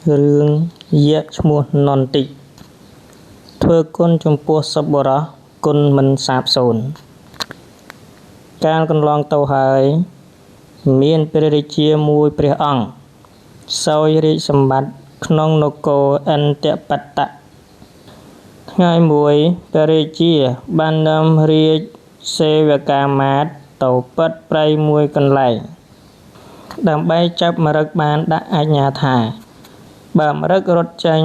រឿងយៈឈ្មោះនន្ទិធ្វើគុណចំពោះសប្បុរសគុណមិនសាបសូន្យកាលកន្លងទៅហើយមានព្រះរាជាមួយព្រះអង្គសោយរាជសម្បត្តិក្នុងនគរឥន្ទបត្តៈថ្ងៃមួយព្រះរាជាបាននាំរាជសេវកាមាត្រទៅពិតព្រៃមួយកន្លែងដើម្បីចាប់ម្រឹកបានដាក់អាជ្ញាថាបើម្រឹករត់ចេញ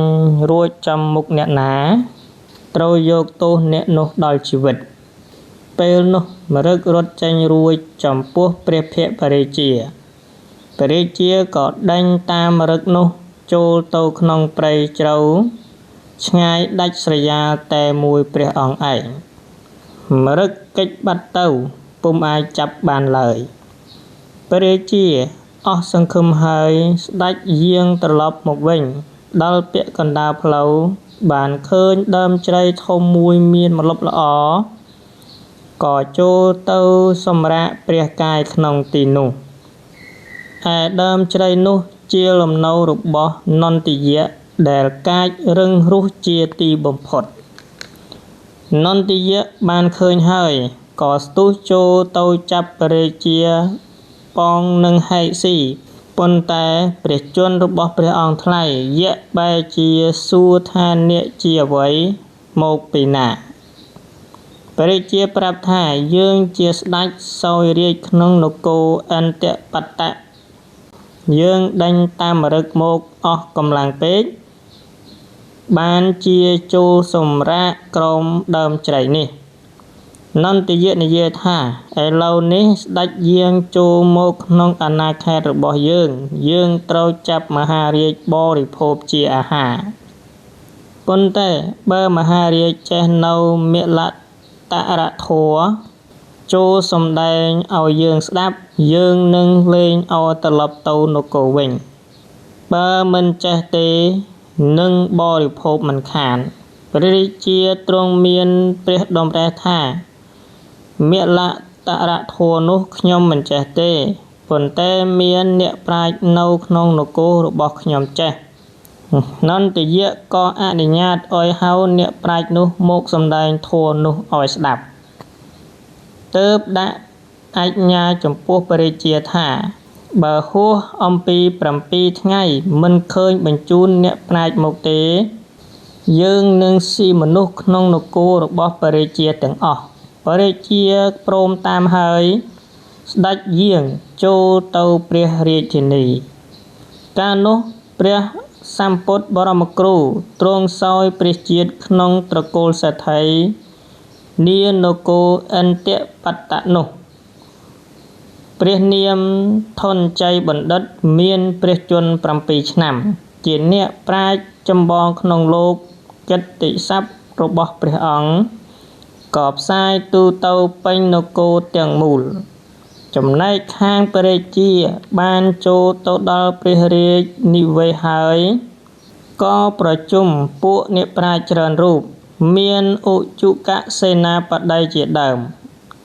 រួចចំមុខអ្នកណាត្រូវយកទោសអ្នកនោះដល់ជីវិតពេលនោះម្រឹករត់ចេញរួចចំពោះព្រះភក្ត្ររាជាក៏ដេញតាមម្រឹកនោះចូលទៅក្នុងព្រៃជ្រៅឆ្ងាយដាច់ស្រយាលតែមួយព្រះអង្គឯងម្រឹកគេចបាត់ទៅពុំអាចចាប់បានឡើយព្រះរាជាអស់សង្ឃឹមហើយស្ដេចយាងត្រឡប់មកវិញដល់ពាក់កណ្ដាលផ្លូវបានឃើញដើមជ្រៃធំមួយមានម្លប់ល្អក៏ចូលទៅសម្រាកព្រះកាយក្នុងទីនោះឯដើមជ្រៃនោះជាលំនៅរបស់នន្ទយៈដែលកាចរឹងរូសជាទីបំផុតនន្ទយៈបានឃើញហើយក៏ស្ទុះចូលទៅចាប់ព្រះរាជាប៉ងនឹងហែកស៊ីប៉ុន្តែព្រះជន្មរបស់ព្រះអង្គថ្លៃយៈបែរជាសួរថាអ្នកជាអ្វីមកពីណាព្រះរាជាប្រាប់ថាយើងជាស្ដេចសោយរាជក្នុងនគរឥន្ទបត្តៈយើងដេញតាមម្រឹកមកអស់កម្លាំងពេកបានជាចូលសម្រាកក្រោមដើមជ្រៃនេះនន្ទយៈនិយាយថាឥឡូវនេះស្ដេចយាងចូលមកក្នុងអាណាខេត្តរបស់យើងត្រូវចាប់មហារាជបរិភោគជាអាហារប៉ុន្តែបើមហារាជចេះនៅមេលតរធរចូលសម្ដែងឲ្យយើងស្ដាប់យើងនឹងលែងឲ្យត្រឡប់ទៅនគរវិញបើមិនចេះទេនឹងបរិភោគមិនខានព្រះរាជាទ្រង់មានព្រះតម្រិះថាមេលតរធរនោះខ្ញុំមិនចេះទេប៉ុន្តែមានអ្នកប្រាជ្ញនៅក្នុងនគររបស់ខ្ញុំចេះនន្ទយៈក៏អនុញ្ញាតឲ្យហៅអ្នកប្រាជ្ញនោះមកសម្ដែងធម៌នោះឲ្យស្ដាប់ទើបដាក់អាជ្ញាចំពោះព្រះរាជាថាបើហួសអំពី7ថ្ងៃមិនឃើញបញ្ជូនអ្នកប្រាជ្ញមកទេយើងនឹងស៊ីមនុស្សក្នុងនគររបស់ព្រះរាជាទាំងអស់ព្រះរាជាព្រមតាមហើយស្ដេចយាងចូលទៅព្រះរាជធានីកាលនោះព្រះសម្ពុទ្ធបរមគ្រូទ្រង់សោយព្រះជាតិក្នុងត្រកូលសេដ្ឋីនានគរឥន្ទបត្តៈនោះព្រះនាមធនជ័យបណ្ឌិតមានព្រះជន្ម7ឆ្នាំជាអ្នកប្រាជ្ញចម្បងក្នុងលោកកិត្តិស័ព្ទរបស់ព្រះអង្គក៏ផ្សាយទូទៅពេញនគរទាំងមូលចំណែកខាងព្រះរាជាបានចូលទៅដល់ព្រះរាជនិវេសហើយក៏ប្រជុំពួកអ្នកប្រាជ្ញច្រើនរូបមានឧជុកសេនាបតីជាដើម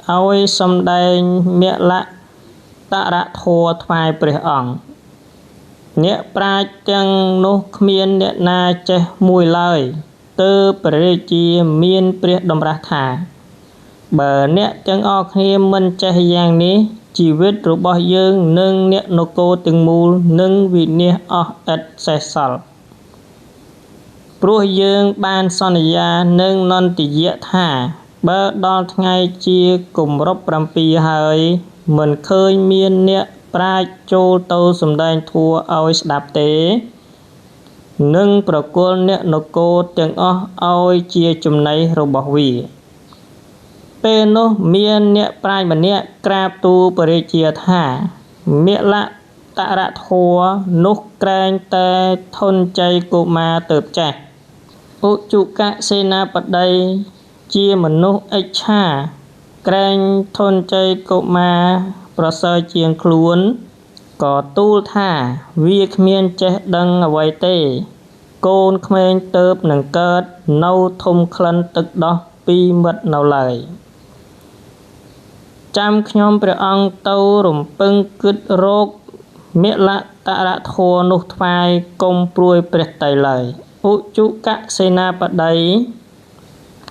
ឲ្យសម្ដែងមេលតរធរថ្វាយព្រះអង្គអ្នកប្រាជ្ញទាំងនោះគ្មានអ្នកណាចេះមួយឡើយទើបព្រះរាជាមានព្រះតម្រាស់ថាបើអ្នកទាំងអស់គ្នាមិនចេះយ៉ាងនេះជីវិតរបស់យើងនិងអ្នកនគរទាំងមូលនឹងវិនាសអស់ឥតសេសសល់ព្រោះយើងបានសន្យានឹងនន្ទយៈថាបើដល់ថ្ងៃជាគម្រប់7ហើយមិនឃើញមានអ្នកប្រាជ្ញចូលទៅសម្ដែងធម៌ឲ្យស្ដាប់ទេនឹងប្រគល់អ្នកនគរទាំងអស់ឲ្យជាចំណីរបស់វាពេលនោះមានអ្នកប្រាជ្ញម្នាក់ក្រាបទូលព្រះរាជាថាមេលតរធរនោះក្រែងតែធនជ័យកុមារទៅចេះឧជុកសេនាបតីជាមនុស្សឥច្ឆាក្រែងធនជ័យកុមារប្រសើរជាងខ្លួនក៏ទូលថាវាគ្មានចេះដឹងអ្វីទេកូនក្មេងទៅបនឹងកើតនៅធំក្លិនទឹកដោះពីមិត្តនៅឡើយចាំខ្ញុំព្រះអង្គទៅរំពឹងគិតរក មេលៈតរធัวនោះថ្វាយកុំព្រួយព្រះតីឡើយឧជុកសេនាបតី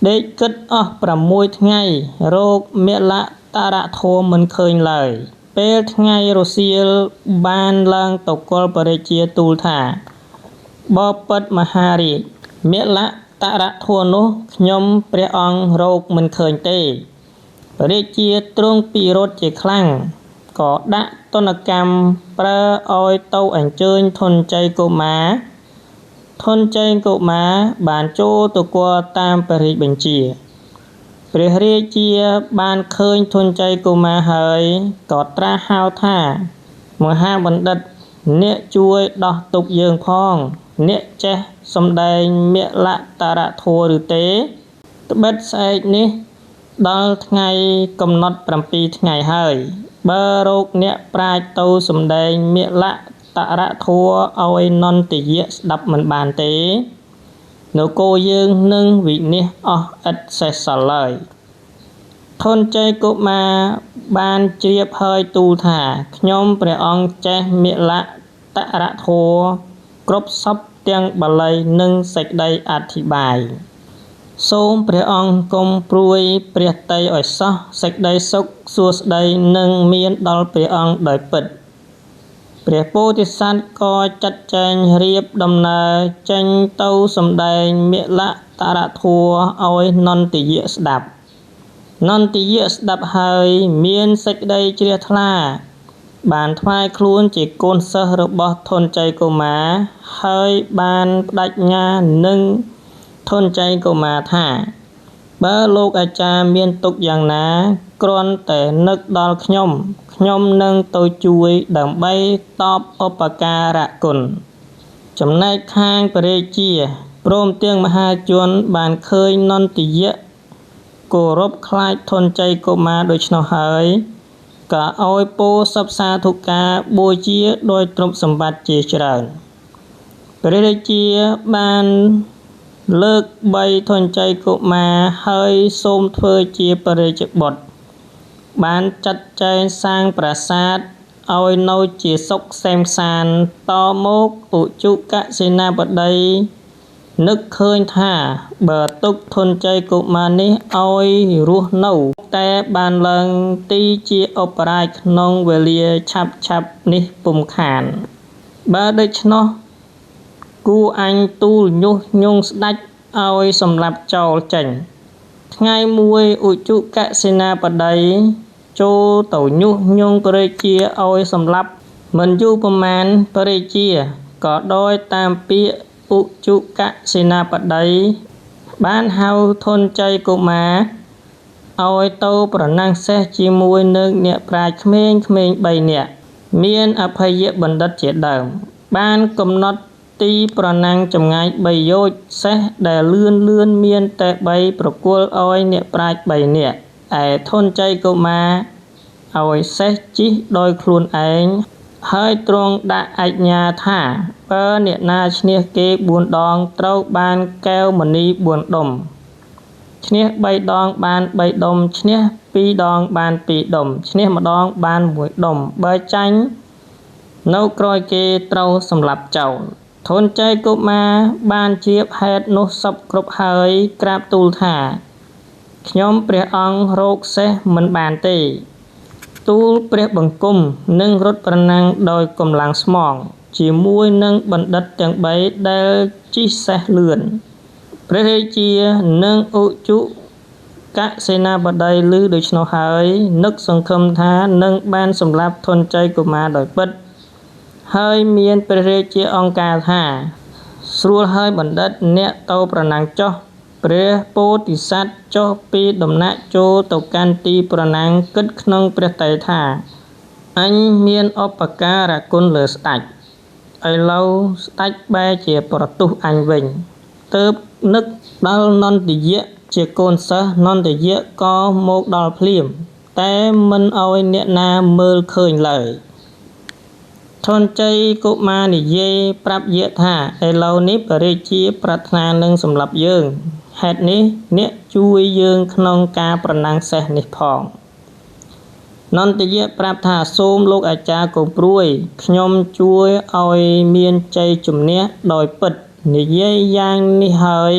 ដេកគិតអស់6ថ្ងៃរោគមេលៈតរធัวមិនឃើញឡើយពេលថ្ងៃរសៀលបានឡើងទៅគល់បរិជាទូលថាបបិទ្ធមហារាជមេលៈតរធัวនោះខ្ញុំព្រះអង្គរោគមិនឃើញទេរាជាទ្រង់ពិរោធជាខ្លាំងក៏ដាក់ទណ្ឌកម្មប្រើឲ្យទៅអញ្ជើញធនជ័យកុមារធនជ័យកុមារបានចូលទៅគាល់តាមព្រះរាជបញ្ជាព្រះរាជាបានឃើញធនជ័យកុមារហើយក៏ត្រាស់ហៅថាមហាបណ្ឌិតអ្នកជួយដោះទុក្ខយើងផងអ្នកចេះសំដែងមេលៈតរធัวឬទេត្បិតស្អែកនេះដល់ថ្ងៃកំណត់7ថ្ងៃហើយបើរោគអ្នកប្រាជ្ញទៅសំដែងមេលៈតរធัวឲ្យនន្ទយៈស្ដាប់មិនបានទេនគរយើងនឹងវិនិច្ឆ័យអស់ឥតសេសសល់ឡើយធនជ័យកុមារបានជ្រាបហើយទូលថាខ្ញុំព្រះអង្គចេះមេលៈតរធัวគ្រប់សពទាំងបាលីនិងសេចក្តីអធិប្បាយសូមព្រះអង្គកុំព្រួយព្រះតីឲ្យសោះសេចក្តីសុខសួស្តីនឹងមានដល់ព្រះអង្គដោយពិតព្រះពោធិសត្វក៏ចាត់ចែងរៀបដំណើរចេញទៅសំដែងមេលៈតរធัวឲ្យនន្ទយៈស្ដាប់នន្ទយៈស្ដាប់ហើយមានសេចក្តីជ្រះថ្លាបានថ្វាយខ្លួនជាកូនសិស្សរបស់ធនជ័យកុមារហើយបានបដិញ្ញានឹងធនជ័យកុមារថាបើលោកអាចារ្យមានទុក្ខយ៉ាងណាគ្រាន់តែនឹកដល់ខ្ញុំនឹងទៅជួយដើម្បីតបឧបការៈគុណចំណែកខាងព្រះរាជាព្រមទាំងមហាជនបានឃើញនន្ទយៈគោរពខ្លាចធនជ័យកុមារដូច្នោះហើយក៏ឲ្យពោសពសាធុការបូជាដោយទ្រព្យសម្បត្តិជាច្រើនព្រះរាជាបានលើក3ធនជ័យកុមារហើយសូមធ្វើជាព្រះរាជបុត្របានចាត់ចែងសាងប្រាសាទឲ្យនៅជាសុខសេមសានតមកឧជុកសេនាបតីនឹកឃើញថាបើទុកធនជ័យកុមារនេះឲ្យរស់នៅតែបានឡើងទីជាឧបរាជក្នុងវេលាឆាប់នេះពុំខានបើដូច្នោះគូអញទូលញុះញង់ស្ដេចឲ្យសម្លាប់ចោលចេញថ្ងៃមួយឧជុកសេនាបតីចូលទៅញុះញង់ព្រះរាជាឲ្យសម្លាប់មិនយូរប៉ុន្មានព្រះរាជាក៏ដោយតាមពាក្យឧជុកសេនាបតីបានហៅធនជ័យកុមារឲ្យទៅប្រណាំងសេះជាមួយនឹងអ្នកប្រាជ្ញក្មេងៗ3នាក់មានអភយបណ្ឌិតជាដើមបានកំណត់ទីប្រណាំងចម្ងាយ3យោជន៍សេះដែលលឿនមានតែ3ប្រគល់ឲ្យអ្នកប្រាជ្ញ3នាក់ឯធនជ័យកុមារឲ្យសេះជិះដោយខ្លួនឯងហើយទ្រង់ដាក់អាជ្ញាថាបើអ្នកណាឈ្នះគេ4ដងត្រូវបានកែវមណី4ដុំឈ្នះ3ដងបាន3ដុំឈ្នះ2ដងបាន2ដុំឈ្នះម្ដងបាន1ដុំបើចាញ់នៅក្រោយគេត្រូវសម្លាប់ចោលធនជ័យកុមារបានជ្រាបហេតុនោះសពគ្រប់ហើយក្រាបទូលថាខ្ញុំព្រះអង្គរោគសេះមិនបានទេទូលព្រះបង្គំនិងរត់ប្រណាំងដោយកម្លាំងស្មងជាមួយនឹងបណ្ឌិតទាំង3ដែលជិះសេះលឿនព្រះរាជានិងឧជុកសេនាបតីឮដូច្នោះហើយនឹកសង្ឃឹមថានឹងបានសម្លាប់ធនជ័យកុមារដោយពិតហើយមានព្រះរាជាអង្គការថាស្រួលហើយបណ្ឌិតអ្នកទៅប្រណាំងចុះព្រះពោធិសត្វចុះពីដំណាក់ចូលទៅកាន់ទីប្រណាំងគិតក្នុងព្រះទ័យថាអញមានឧបការៈគុណលើស្ដេចឥឡូវស្ដេចបែរជាប្រទុះអញវិញទើបនឹកដល់នន្ទយៈជាកូនសិស្សនន្ទយៈក៏មកដល់ភ្លាមតែមិនឲ្យអ្នកណាមើលឃើញឡើយធនជ័យកុមារនិយាយប្រាប់យៈថាឥឡូវនេះព្រះរាជាប្រាថ្នានឹងសម្លាប់យើងហេតុនេះអ្នកជួយយើងក្នុងការប្រណាំងសេះនេះផង នន្ទយៈប្រាប់ថាសូមលោកអាចារ្យកុំព្រួយខ្ញុំជួយឲ្យមានជ័យជំនះដោយពិតនិយាយយ៉ាងនេះហើយ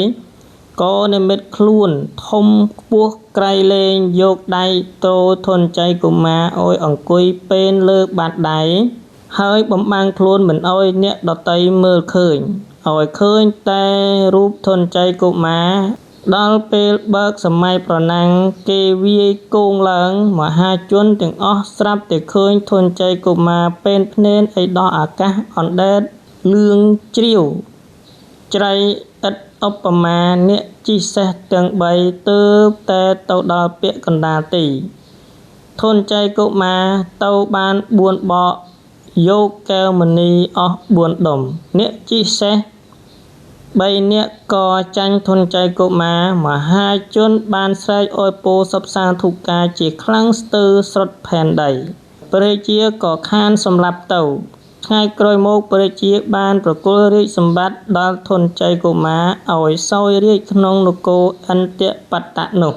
ក៏និមិត្តខ្លួនធំខ្ពស់ក្រៃលែងយកដៃទ្រធនជ័យកុមារឲ្យអង្គុយពេនលើបាតដៃហើយបំបាំងខ្លួនមិនឲ្យអ្នកដតីមើលឃើញឲ្យឃើញតែរូបធនជ័យកុមារដល់ពេលបើកសម័យប្រណាំងគេវាយគោងឡើងមហាជនទាំងអស់ស្រាប់តែឃើញធនជ័យកុមារពេនភ្នែនឯដោះអាកាសអណ្ដែតលឿងជ្រាវច្រៃឥតឧបមាអ្នកជិះសេះទាំង3ទើបតែទៅដល់ពាក់កណ្ដាលទីធនជ័យកុមារទៅបាន4បកយកកែវមณีអស់4ដុំអ្នកជិះសេះ3នាក់ក៏ចាញ់ធនជ័យកុមារមហាជនបានស្រែកអោយពោសពសាធុការជាខ្លាំងស្ទើរស្រុតផែនដីព្រះរាជាក៏ខានសម្លាប់ទៅថ្ងៃក្រោយមកព្រះរាជាបានប្រគល់រាជសម្បត្តិដល់ធនជ័យកុមារឲ្យសោយរាជក្នុងនគរឥន្ទបត្តៈនោះ